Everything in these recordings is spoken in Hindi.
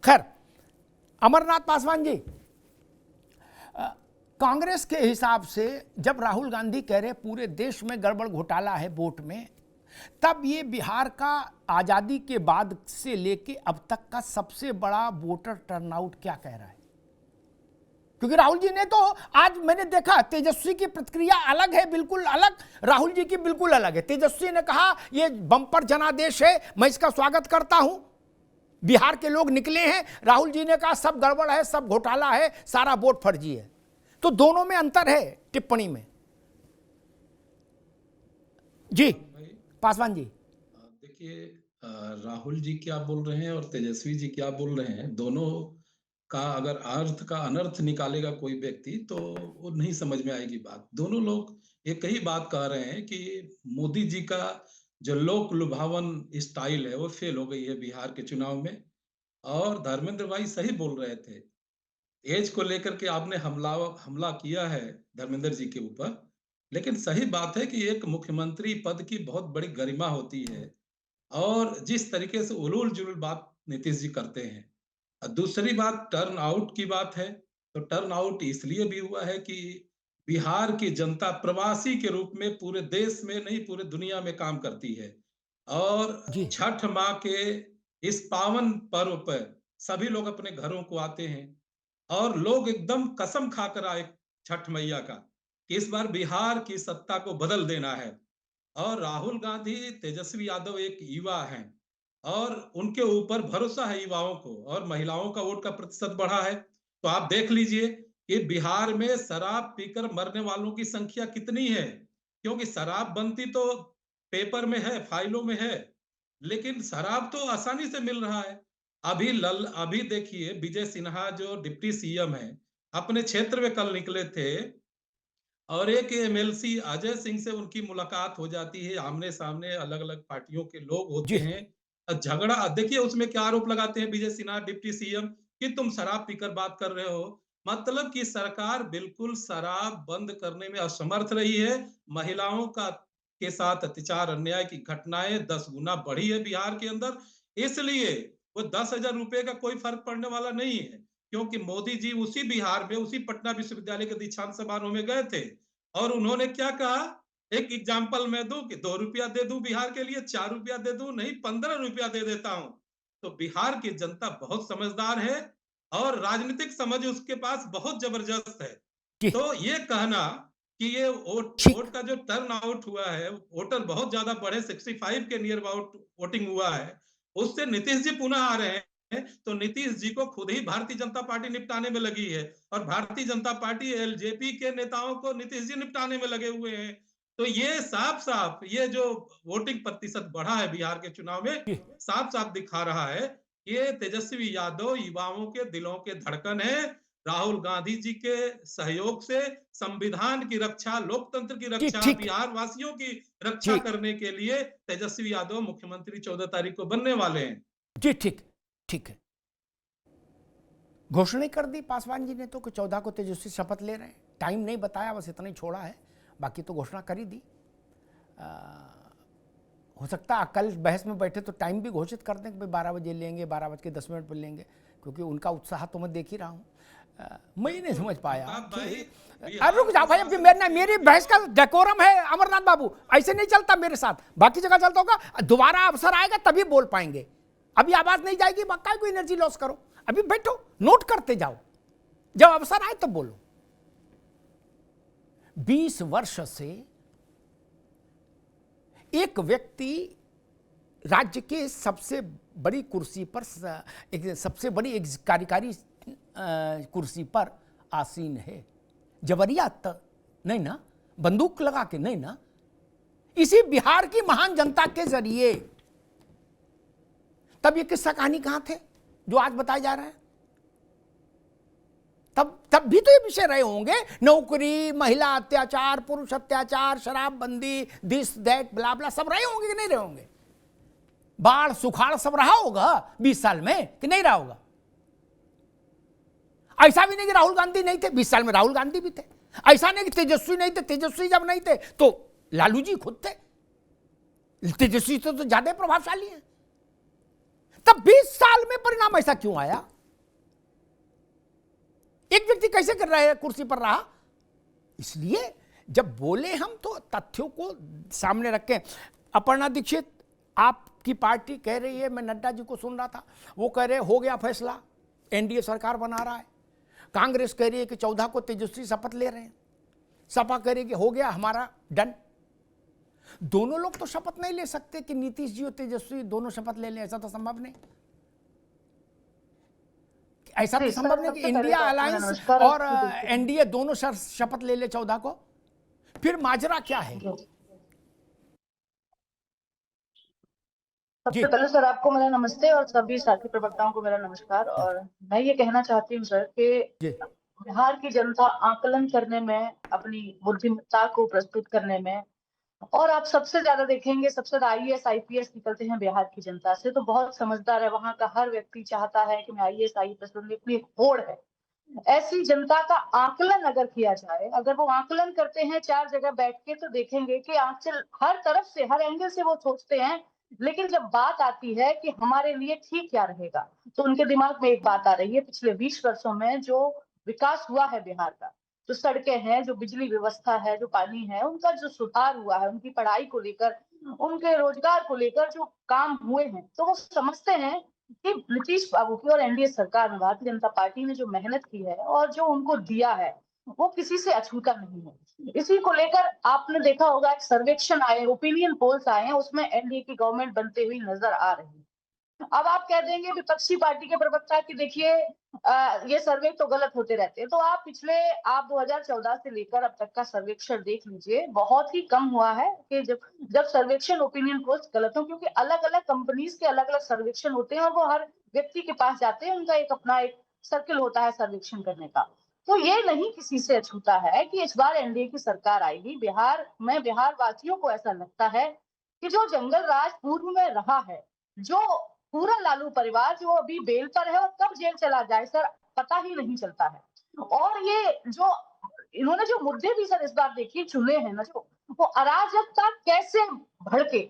खैर, अमरनाथ पासवान जी, कांग्रेस के हिसाब से जब राहुल गांधी कह रहे पूरे देश में गड़बड़ घोटाला है वोट में, तब ये बिहार का आज़ादी के बाद से लेके अब तक का सबसे बड़ा वोटर टर्नआउट क्या कह रहा है? क्योंकि राहुल जी ने तो, आज मैंने देखा तेजस्वी की प्रतिक्रिया अलग है, बिल्कुल अलग, राहुल जी की बिल्कुल अलग है। तेजस्वी ने कहा ये बम्पर जनादेश है, मैं इसका स्वागत करता हूं, बिहार के लोग निकले हैं। राहुल जी ने कहा सब गड़बड़ है, सब घोटाला है, सारा वोट फर्जी है। तो दोनों में अंतर है टिप्पणी में। जी पासवान जी, देखिए, राहुल जी क्या बोल रहे हैं और तेजस्वी जी क्या बोल रहे हैं, दोनों का अगर अर्थ का अनर्थ निकालेगा कोई व्यक्ति तो वो नहीं समझ में आएगी बात। दोनों लोग एक ही बात कह रहे हैं कि मोदी जी का जो लोक लुभावन स्टाइल है वो फेल हो गई है बिहार के चुनाव में। और धर्मेंद्र भाई सही बोल रहे थे, एज को लेकर के आपने हमला हमला किया है धर्मेंद्र जी के ऊपर, लेकिन सही बात है कि एक मुख्यमंत्री पद की बहुत बड़ी गरिमा होती है और जिस तरीके से उलूल-जुलूल बात नीतीश जी करते हैं। दूसरी बात टर्न आउट की बात है, तो टर्न आउट इसलिए भी हुआ है कि बिहार की जनता प्रवासी के रूप में पूरे देश में नहीं, पूरे दुनिया में काम करती है। और जी छठ माँ के इस पावन पर्व पर सभी लोग अपने घरों को आते हैं और लोग एकदम कसम खाकर आए छठ मैया का कि इस बार बिहार की सत्ता को बदल देना है। और राहुल गांधी, तेजस्वी यादव एक युवा हैं और उनके ऊपर भरोसा है युवाओं को, और महिलाओं का वोट का प्रतिशत बढ़ा है। तो आप देख लीजिए कि बिहार में शराब पीकर मरने वालों की संख्या कितनी है, क्योंकि शराब बनती तो पेपर में है, फाइलों में है, लेकिन शराब तो आसानी से मिल रहा है। अभी देखिए विजय सिन्हा जो डिप्टी सीएम है, अपने क्षेत्र में कल निकले थे और एक एमएलसी अजय सिंह से उनकी मुलाकात हो जाती है, आमने-सामने अलग-अलग पार्टियों के लोग होते जी हैं। झगड़ा देखिए उसमें क्या आरोप लगाते हैं विजय सिन्हा डिप्टी सीएम कि तुम शराब पीकर बात कर रहे हो। मतलब कि सरकार बिल्कुल शराब बंद करने में असमर्थ रही है। महिलाओं का के साथ अत्याचार, अन्याय की घटनाएँ 10 गुना बढ़ी है बिहार के अंदर। इसलिए वो 10,000 रुपए का कोई फ़र्क पड़ने वाला नहीं है, क्योंकि मोदी जी उसी बिहार में, उसी पटना विश्वविद्यालय के दीक्षांत समारोह में गए थे। और उन्होंने क्या कहा, एक एग्जाम्पल मैं दूं कि 2 रुपया दे दूं बिहार के लिए, 4 रुपया दे दूं, नहीं 15 रुपया दे देता हूं। तो बिहार की जनता बहुत समझदार है और राजनीतिक समझ उसके पास बहुत जबरदस्त है। जी तो ये कहना कि ये वोट ठीक। वोट का जो टर्न आउट हुआ है, वोटर बहुत ज्यादा बढ़े, 65 के नियर अबाउट वोटिंग हुआ है, उससे नीतीश जी पुनः आ रहे हैं। तो नीतीश जी को खुद ही भारतीय जनता पार्टी निपटाने में लगी है और भारतीय जनता पार्टी एलजेपी के नेताओं को नीतीश जी निपटाने में लगे हुए हैं। तो ये साफ साफ, ये जो वोटिंग प्रतिशत बढ़ा है बिहार के चुनाव में, जी साफ साफ दिखा रहा है ये तेजस्वी यादव युवाओं के दिलों के धड़कन है। राहुल गांधी जी के सहयोग से संविधान की रक्षा, लोकतंत्र की जी रक्षा, ठीक बिहार वासियों की रक्षा ठीक। करने के लिए तेजस्वी यादव मुख्यमंत्री 14 तारीख को बनने वाले हैं। जी ठीक। ठीक है, घोषणा कर दी पासवान जी ने तो कि 14 को तेजस्वी शपथ ले रहे हैं। टाइम नहीं बताया, बस इतना ही छोड़ा है, बाकी तो घोषणा कर ही दी। हो सकता है कल बहस में बैठे तो टाइम भी घोषित कर दें कि भाई 12 बजे लेंगे, 12:10 पर लेंगे, क्योंकि उनका उत्साह तो मैं देख ही रहा हूँ। मैं ही नहीं समझ पाया कि रुक जाओ भाई, अभी मेरी बहस का डेकोरम है अमरनाथ बाबू, ऐसे नहीं चलता मेरे साथ। बाकी जगह चलता होगा, दोबारा अवसर आएगा तभी बोल पाएंगे, अभी आवाज नहीं जाएगी। बाकी कोई एनर्जी लॉस करो, अभी बैठो नोट करते जाओ, जब अवसर आए तब तो बोलो। 20 वर्ष से एक व्यक्ति राज्य के सबसे बड़ी कुर्सी पर, सबसे बड़ी कार्यकारी कुर्सी पर आसीन है। जबरिया नहीं ना, बंदूक लगा के नहीं ना, इसी बिहार की महान जनता के जरिए। तब ये किस्सा कहानी कहां थे जो आज बताए जा रहे हैं? तब भी तो ये विषय रहे होंगे, नौकरी, महिला अत्याचार, पुरुष अत्याचार, शराबबंदी, दिस दैट ब्ला ब्ला, सब रहे होंगे कि नहीं रहे होंगे? बाढ़ सुखाड़ सब रहा होगा 20 साल में कि नहीं रहा होगा? ऐसा भी नहीं कि राहुल गांधी नहीं थे 20 साल में, राहुल गांधी भी थे। ऐसा नहीं कि तेजस्वी नहीं थे, तेजस्वी जब नहीं थे तो लालू जी खुद थे। तेजस्वी तो ज्यादा प्रभावशाली है। तब 20 साल में परिणाम नाम ऐसा क्यों आया? एक व्यक्ति कैसे कर रहा है कुर्सी पर रहा? इसलिए जब बोले हम तो तथ्यों को सामने रखें। अपर्णा दीक्षित, आपकी पार्टी कह रही है, मैं नड्डा जी को सुन रहा था, वो कह रहे हो गया फैसला, एनडीए सरकार बना रहा है। कांग्रेस कह रही है कि 14 को तेजस्वी शपथ ले रहे हैं। सपा कह रही है कि हो गया हमारा डन। दोनों लोग तो शपथ नहीं ले सकते कि नीतीश जी और तेजस्वी दोनों शपथ ले लें, ऐसा तो संभव नहीं। ऐसा तो संभव नहीं कि इंडिया अलायंस और एनडीए दोनों शपथ ले ले 14 को। फिर माजरा क्या है? सबसे पहले सर आपको मेरा नमस्ते और सभी साथी प्रवक्ताओं को मेरा नमस्कार। और मैं ये कहना चाहती हूँ सर कि बिहार की जनता आकलन करने में, अपनी बुद्धिमत्ता को प्रस्तुत करने में, और आप सबसे ज्यादा देखेंगे सबसे ज्यादा आईएएस आईपीएस निकलते हैं बिहार की जनता से, तो बहुत समझदार है। वहां का हर व्यक्ति चाहता है कि मैं आईएएस आईपीएस बनूं, इतनी होड़ है। ऐसी जनता का आकलन अगर किया जाए, अगर वो आकलन करते हैं 4 जगह बैठ के, तो देखेंगे कि आंचल हर तरफ से, हर एंगल से वो सोचते हैं। लेकिन जब बात आती है कि हमारे लिए ठीक क्या रहेगा, तो उनके दिमाग में एक बात आ रही है, पिछले 20 वर्षों में जो विकास हुआ है बिहार का, जो सड़कें हैं, जो बिजली व्यवस्था है, जो पानी है, उनका जो सुधार हुआ है, उनकी पढ़ाई को लेकर, उनके रोजगार को लेकर जो काम हुए हैं, तो वो समझते हैं कि नीतीश बाबू की और एनडीए सरकार में, भारतीय जनता पार्टी ने जो मेहनत की है और जो उनको दिया है, वो किसी से अछूता नहीं है। इसी को लेकर आपने देखा होगा, एक सर्वेक्षण आए, ओपिनियन पोल्स आए हैं, उसमें एनडीए की गवर्नमेंट बनते हुई नजर आ रही है। अब आप कह देंगे विपक्षी पार्टी के प्रवक्ता कि देखिए ये सर्वे तो गलत होते रहते हैं, तो आप 2014 से लेकर अब तक का सर्वेक्षण देख लीजिए, बहुत ही कम हुआ है कि जब जब सर्वेक्षण ओपिनियन पोल्स गलत हो, क्योंकि अलग अलग कंपनीज के अलग अलग सर्वेक्षण होते हैं और वो हर व्यक्ति के पास जाते हैं, उनका एक अपना एक सर्किल होता है सर्वेक्षण करने का। तो ये नहीं किसी से अछूता है कि इस बार एनडीए की सरकार आएगी। बिहार में बिहार वासियों को ऐसा लगता है कि जो जंगल राज पूर्व में रहा है, जो पूरा लालू परिवार जो अभी बेल पर है और कब जेल चला जाए सर पता ही नहीं चलता है। और ये जो इन्होंने जो मुद्दे भी सर इस बार देखिए चुने हैं ना, जो वो अराजकता कैसे भड़के।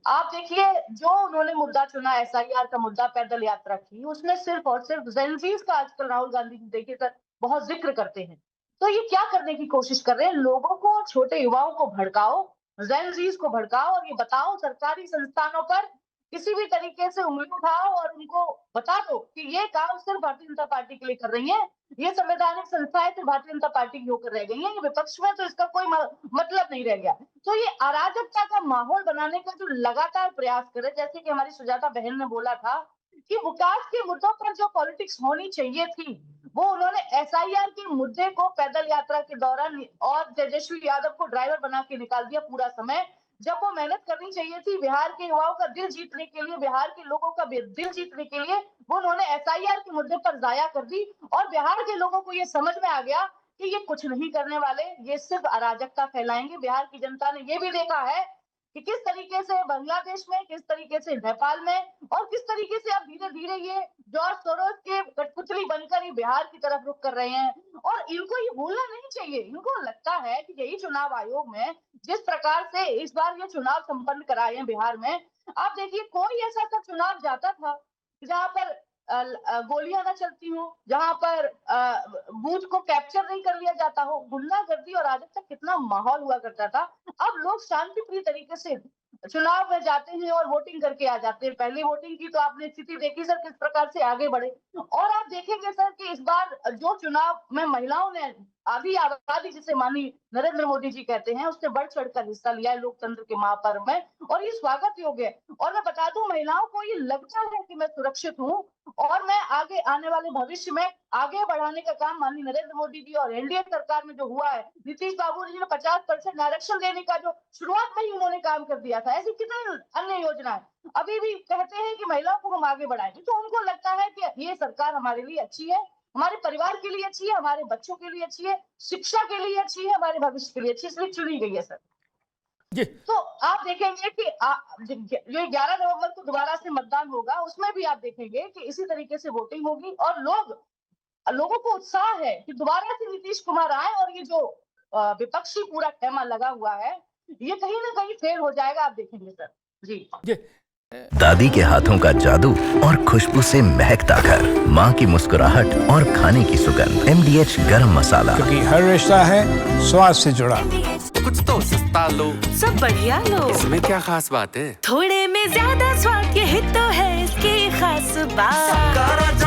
आप देखिए जो उन्होंने मुद्दा चुना, एसआईआर का मुद्दा, पैदल यात्रा की, उसमें सिर्फ और सिर्फ जेनजीज का आजकल राहुल गांधी जी देखिए सर बहुत जिक्र करते हैं। तो ये क्या करने की कोशिश कर रहे हैं, लोगों को, छोटे युवाओं को भड़काओ, जेनजीज को भड़काओ और ये बताओ सरकारी संस्थानों पर किसी भी तरीके से उंगली उठाओ और उनको बता दो कि ये काम सिर्फ भारतीय जनता पार्टी के लिए कर रही है, ये संवैधानिक संस्थाएं सिर्फ भारतीय जनता पार्टी की होकर रह गई है, ये विपक्ष में तो इसका कोई मतलब नहीं रह गया। तो ये अराजकता का माहौल बनाने का जो लगातार प्रयास करे, जैसे कि हमारी सुजाता बहन ने बोला था कि विकास के मुद्दों पर जो पॉलिटिक्स होनी चाहिए थी, वो उन्होंने एसआईआर के मुद्दे को पैदल यात्रा के दौरान और तेजस्वी यादव को ड्राइवर बना के निकाल दिया पूरा समय, जब वो मेहनत करनी चाहिए थी बिहार के युवाओं का दिल जीतने के लिए, बिहार के लोगों का दिल जीतने के लिए, वो उन्होंने एसआईआर के मुद्दे पर जाया कर दी। और बिहार के लोगों को ये समझ में आ गया कि ये कुछ नहीं करने वाले, ये सिर्फ अराजकता फैलाएंगे। बिहार की जनता ने ये भी देखा है कि किस तरीके से बांग्लादेश में, किस तरीके से नेपाल में, और किस तरीके से अब धीरे धीरे ये जॉर्ज सोरोस के कठपुतली बनकर ही बिहार की तरफ रुख कर रहे हैं। और इनको ये भूलना नहीं चाहिए, इनको लगता है कि यही चुनाव आयोग में जिस प्रकार से इस बार ये चुनाव संपन्न कराए हैं बिहार में, आप देखिए कोई ऐसा सा चुनाव जाता था जहां पर गोलियां ना चलती हो, जहां पर बूथ को कैप्चर नहीं कर लिया जाता हो, गुंडागर्दी और अराजकता कितना माहौल हुआ करता था। अब लोग शांतिप्रिय तरीके से चुनाव में जाते हैं और वोटिंग करके आ जाते हैं। पहली वोटिंग की तो आपने स्थिति देखी सर किस प्रकार से आगे बढ़े। और आप देखेंगे सर कि इस बार जो चुनाव में महिलाओं ने आधी आबादी, जिसे माननीय नरेंद्र मोदी जी कहते हैं, उससे बढ़ चढ़कर हिस्सा लिया है लोकतंत्र के महापर्व में, और ये स्वागत योग्य है। और मैं बता दूं, महिलाओं को ये लगता है कि मैं सुरक्षित हूँ और मैं आगे आने वाले भविष्य में आगे बढ़ाने का काम माननीय नरेंद्र मोदी जी और एनडीए सरकार में जो हुआ है, नीतीश बाबू जी ने 50% आरक्षण देने का जो शुरुआत में ही उन्होंने काम कर दिया था, ऐसी कितनी अन्य योजनाएं अभी भी कहते हैं कि महिलाओं को हम आगे बढ़ाएंगे। तो उनको लगता है कि ये सरकार हमारे लिए अच्छी है, हमारे परिवार के लिए अच्छी है, हमारे बच्चों के लिए अच्छी है, शिक्षा के लिए अच्छी है, हमारे भविष्य के लिए अच्छी, इसलिए चुनी गई है सर। तो आप देखेंगे कि जो 11 नवंबर को दोबारा से मतदान होगा, उसमें भी आप देखेंगे कि इसी तरीके से वोटिंग होगी और लोगों को उत्साह है कि दोबारा से नीतीश कुमार आए और ये जो विपक्षी पूरा खेमा लगा हुआ है, ये कहीं ना कहीं फेल हो जाएगा, आप देखेंगे सर। जी जी दादी के हाथों का जादू और खुशबू से महकता घर, माँ की मुस्कुराहट और खाने की सुगंध। MDH गरम मसाला, क्योंकि हर रिश्ता है स्वाद से जुड़ा। कुछ तो सस्ता लो, सब बढ़िया लो, इसमें क्या खास बात है? थोड़े में ज्यादा स्वाद, यही तो है इसकी खास बात।